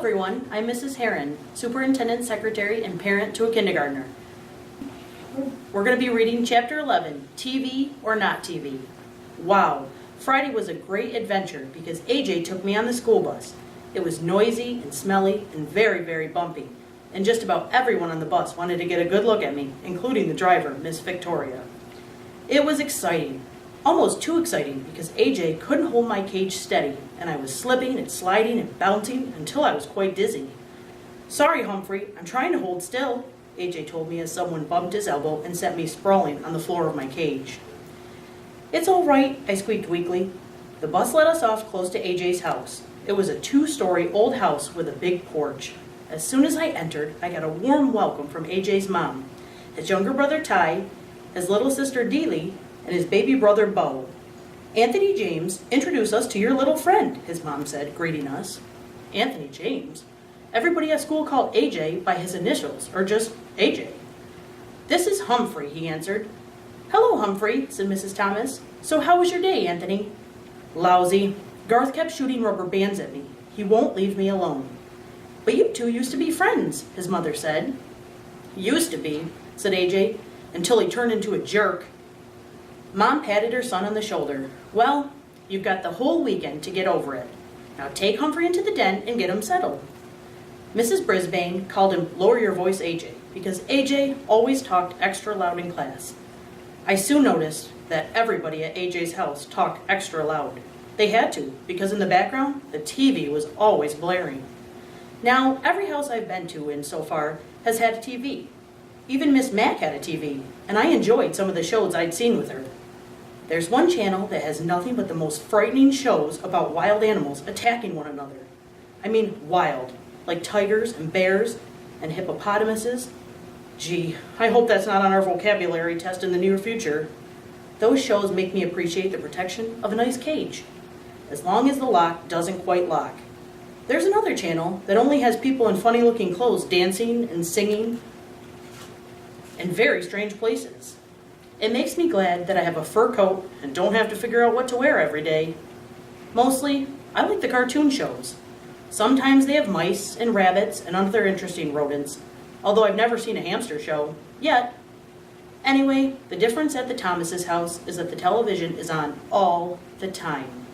everyone, I'm Mrs. Herron, Superintendent, Secretary, and parent to a kindergartner. We're going to be reading Chapter 11, TV or Not TV. Wow, Friday was a great adventure because AJ took me on the school bus. It was noisy and smelly and very, very bumpy, and just about everyone on the bus wanted to get a good look at me, including the driver, Miss Victoria. It was exciting. Almost too exciting because AJ couldn't hold my cage steady and I was slipping and sliding and bouncing until I was quite dizzy. "Sorry, Humphrey, I'm trying to hold still," AJ told me as someone bumped his elbow and sent me sprawling on the floor of my cage. "It's all right," I squeaked weakly. The bus let us off close to AJ's house. It was a 2-story old house with a big porch. As soon as I entered, I got a warm welcome from AJ's mom, his younger brother Ty, his little sister Deely, and his baby brother Bo. "Anthony James, introduce us to your little friend," his mom said, greeting us. Anthony James? Everybody at school called AJ by his initials, or just AJ. "This is Humphrey," he answered. "Hello, Humphrey," said Mrs. Thomas. "So how was your day, Anthony?" "Lousy. Garth kept shooting rubber bands at me. He won't leave me alone." "But you two used to be friends," his mother said. "Used to be," said AJ, "until he turned into a jerk." Mom patted her son on the shoulder. "Well, you've got the whole weekend to get over it. Now take Humphrey into the den and get him settled." Mrs. Brisbane called him "Lower Your Voice, AJ," because AJ always talked extra loud in class. I soon noticed that everybody at AJ's house talked extra loud. They had to, because in the background, the TV was always blaring. Now, every house I've been to in so far has had a TV. Even Miss Mack had a TV, and I enjoyed some of the shows I'd seen with her. There's one channel that has nothing but the most frightening shows about wild animals attacking one another. I mean wild, like tigers and bears and hippopotamuses. Gee, I hope that's not on our vocabulary test in the near future. Those shows make me appreciate the protection of a nice cage, as long as the lock doesn't quite lock. There's another channel that only has people in funny-looking clothes dancing and singing in very strange places. It makes me glad that I have a fur coat and don't have to figure out what to wear every day. Mostly, I like the cartoon shows. Sometimes they have mice and rabbits and other interesting rodents, although I've never seen a hamster show, yet. Anyway, the difference at the Thomas's house is that the television is on all the time.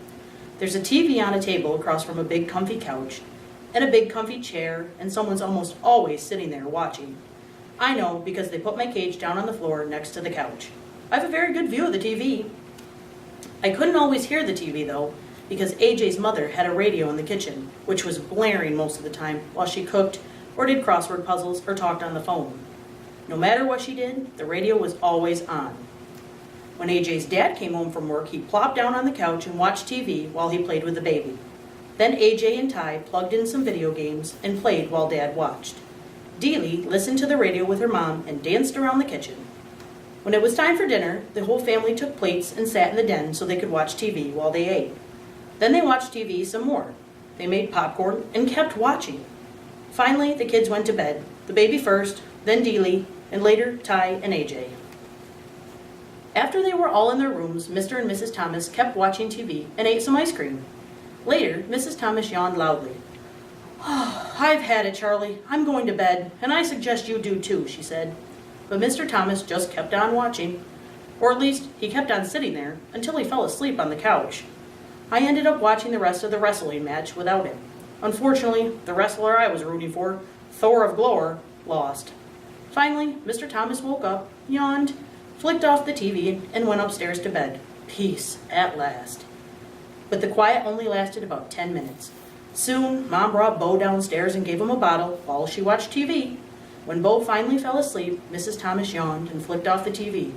There's a TV on a table across from a big comfy couch, and a big comfy chair, and someone's almost always sitting there watching. I know because they put my cage down on the floor next to the couch. I have a very good view of the TV. I couldn't always hear the TV though, because AJ's mother had a radio in the kitchen, which was blaring most of the time while she cooked or did crossword puzzles or talked on the phone. No matter what she did, the radio was always on. When AJ's dad came home from work, he plopped down on the couch and watched TV while he played with the baby. Then AJ and Ty plugged in some video games and played while Dad watched. Deely listened to the radio with her mom and danced around the kitchen. When it was time for dinner, the whole family took plates and sat in the den so they could watch TV while they ate. Then they watched TV some more. They made popcorn and kept watching. Finally, the kids went to bed, the baby first, then Deely, and later Ty and AJ. After they were all in their rooms, Mr. and Mrs. Thomas kept watching TV and ate some ice cream. Later, Mrs. Thomas yawned loudly. "Oh, I've had it, Charlie. I'm going to bed, and I suggest you do too," she said. But Mr. Thomas just kept on watching. Or at least, he kept on sitting there until he fell asleep on the couch. I ended up watching the rest of the wrestling match without him. Unfortunately, the wrestler I was rooting for, Thor of Glore, lost. Finally, Mr. Thomas woke up, yawned, flicked off the TV, and went upstairs to bed. Peace at last. But the quiet only lasted about 10 minutes. Soon, Mom brought Bo downstairs and gave him a bottle while she watched TV. When Bo finally fell asleep, Mrs. Thomas yawned and flicked off the TV.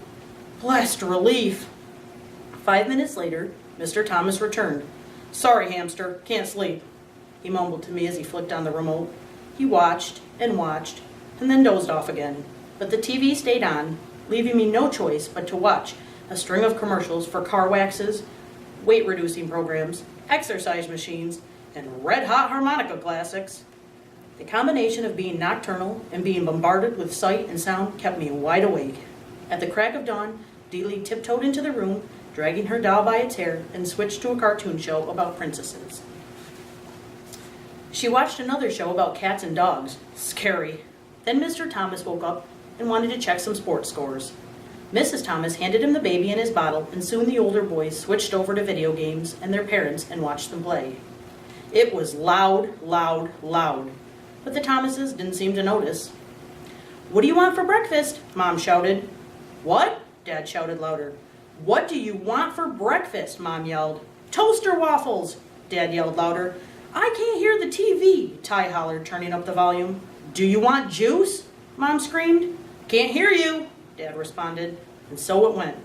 Blessed relief! 5 minutes later, Mr. Thomas returned. "Sorry, hamster, can't sleep," he mumbled to me as he flicked on the remote. He watched, and then dozed off again. But the TV stayed on, leaving me no choice but to watch a string of commercials for car waxes, weight-reducing programs, exercise machines, and red-hot harmonica classics. The combination of being nocturnal and being bombarded with sight and sound kept me wide awake. At the crack of dawn, Deely tiptoed into the room, dragging her doll by its hair, and switched to a cartoon show about princesses. She watched another show about cats and dogs. Scary. Then Mr. Thomas woke up and wanted to check some sports scores. Mrs. Thomas handed him the baby and his bottle, and soon the older boys switched over to video games and their parents and watched them play. It was loud, loud, loud, but the Thomases didn't seem to notice. "What do you want for breakfast?" Mom shouted. "What?" Dad shouted louder. "What do you want for breakfast?" Mom yelled. "Toaster waffles!" Dad yelled louder. "I can't hear the TV," Ty hollered, turning up the volume. "Do you want juice?" Mom screamed. "Can't hear you," Dad responded, and so it went.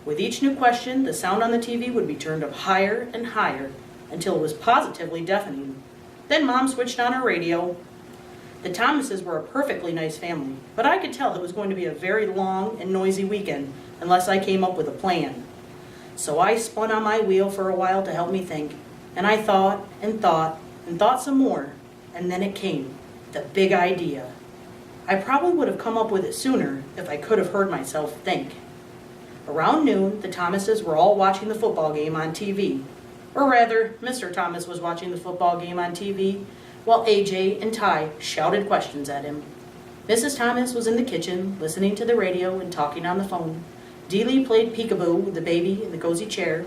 With each new question, the sound on the TV would be turned up higher and higher until it was positively deafening. Then Mom switched on her radio. The Thomases were a perfectly nice family, but I could tell it was going to be a very long and noisy weekend unless I came up with a plan. So I spun on my wheel for a while to help me think, and I thought and thought and thought some more, and then it came, the big idea. I probably would have come up with it sooner if I could have heard myself think. Around noon, the Thomases were all watching the football game on TV. Or rather, Mr. Thomas was watching the football game on TV while AJ and Ty shouted questions at him. Mrs. Thomas was in the kitchen, listening to the radio and talking on the phone. Dealey played peekaboo with the baby in the cozy chair.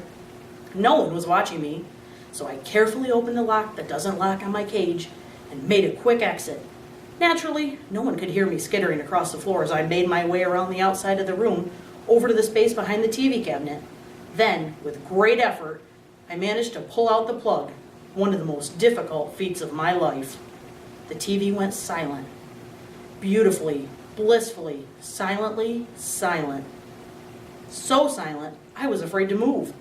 No one was watching me, so I carefully opened the lock that doesn't lock on my cage and made a quick exit. Naturally, no one could hear me skittering across the floor as I made my way around the outside of the room over to the space behind the TV cabinet. Then, with great effort, I managed to pull out the plug, one of the most difficult feats of my life. The TV went silent. Beautifully, blissfully, silently silent. So silent, I was afraid to move.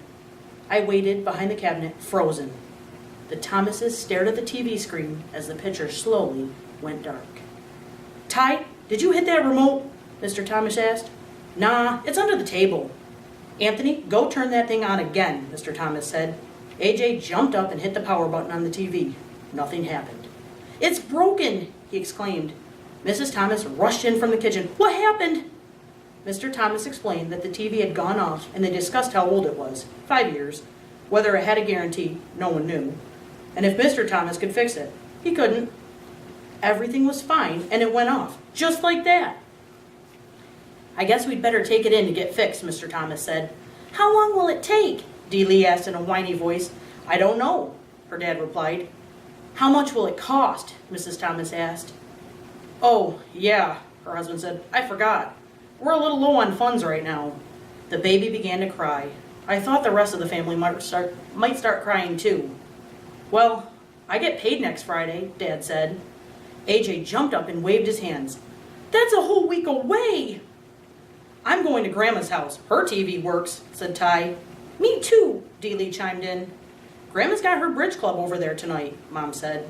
I waited behind the cabinet, frozen. The Thomases stared at the TV screen as the picture slowly went dark. "Ty, did you hit that remote?" Mr. Thomas asked. "Nah, it's under the table." "Anthony, go turn that thing on again," Mr. Thomas said. AJ jumped up and hit the power button on the TV. Nothing happened. "It's broken!" he exclaimed. Mrs. Thomas rushed in from the kitchen. "What happened?" Mr. Thomas explained that the TV had gone off and they discussed how old it was, 5 years. Whether it had a guarantee, no one knew. And if Mr. Thomas could fix it, he couldn't. Everything was fine and it went off, just like that. "I guess we'd better take it in to get fixed," Mr. Thomas said. "How long will it take?" Dealey asked in a whiny voice. "I don't know," her dad replied. "How much will it cost?" Mrs. Thomas asked. "Oh, yeah," her husband said. "I forgot. We're a little low on funds right now." The baby began to cry. I thought the rest of the family might start crying too. "Well, I get paid next Friday," Dad said. AJ jumped up and waved his hands. "That's a whole week away!" "I'm going to Grandma's house. Her TV works," said Ty. "Me too," Dealey chimed in. "Grandma's got her bridge club over there tonight," Mom said.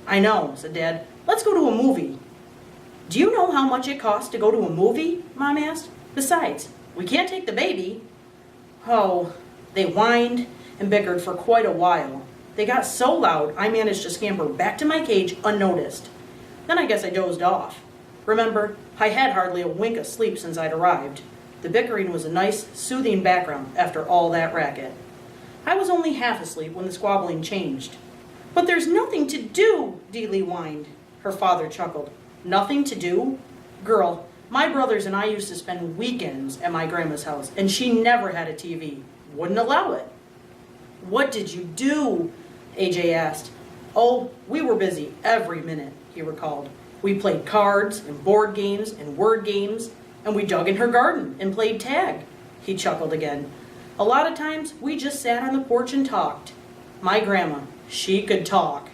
"I know," said Dad. "Let's go to a movie." "Do you know how much it costs to go to a movie?" Mom asked. "Besides, we can't take the baby." Oh, they whined and bickered for quite a while. They got so loud I managed to scamper back to my cage unnoticed. Then I guess I dozed off. Remember, I had hardly a wink of sleep since I'd arrived. The bickering was a nice, soothing background after all that racket. I was only half asleep when the squabbling changed. "But there's nothing to do," Dealey whined. Her father chuckled. "Nothing to do? Girl, my brothers and I used to spend weekends at my grandma's house, and she never had a TV. Wouldn't allow it." "What did you do?" AJ asked. "Oh, we were busy every minute," he recalled. "We played cards and board games and word games, and we dug in her garden and played tag." He chuckled again. "A lot of times we just sat on the porch and talked. My grandma, she could talk."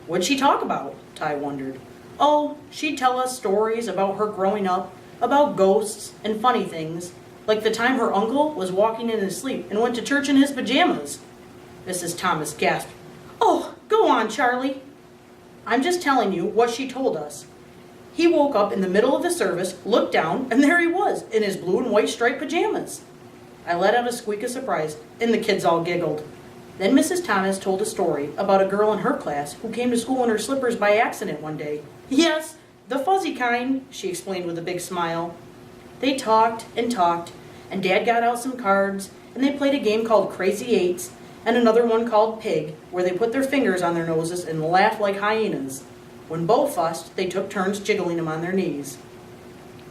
"What'd she talk about?" Ty wondered. "Oh, she'd tell us stories about her growing up, about ghosts and funny things, like the time her uncle was walking in his sleep and went to church in his pajamas." Mrs. Thomas gasped. "Oh, go on, Charlie." "I'm just telling you what she told us. He woke up in the middle of the service, looked down, and there he was, in his blue and white striped pajamas." I let out a squeak of surprise, and the kids all giggled. Then Mrs. Thomas told a story about a girl in her class who came to school in her slippers by accident one day. "Yes, the fuzzy kind," she explained with a big smile. They talked, and Dad got out some cards, and they played a game called Crazy Eights, and another one called Pig, where they put their fingers on their noses and laughed like hyenas. When Bo fussed, they took turns jiggling him on their knees.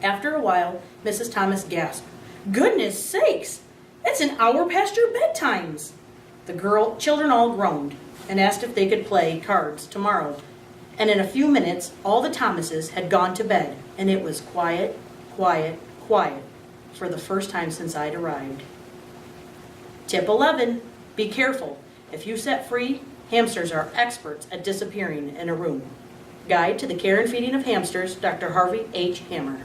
After a while, Mrs. Thomas gasped, "Goodness sakes! It's an hour past your bedtimes!" The children all groaned and asked if they could play cards tomorrow. And in a few minutes, all the Thomases had gone to bed, and it was quiet, quiet, quiet for the first time since I'd arrived. Tip 11, be careful. If you set free, hamsters are experts at disappearing in a room. Guide to the Care and Feeding of Hamsters, Dr. Harvey H. Hammer.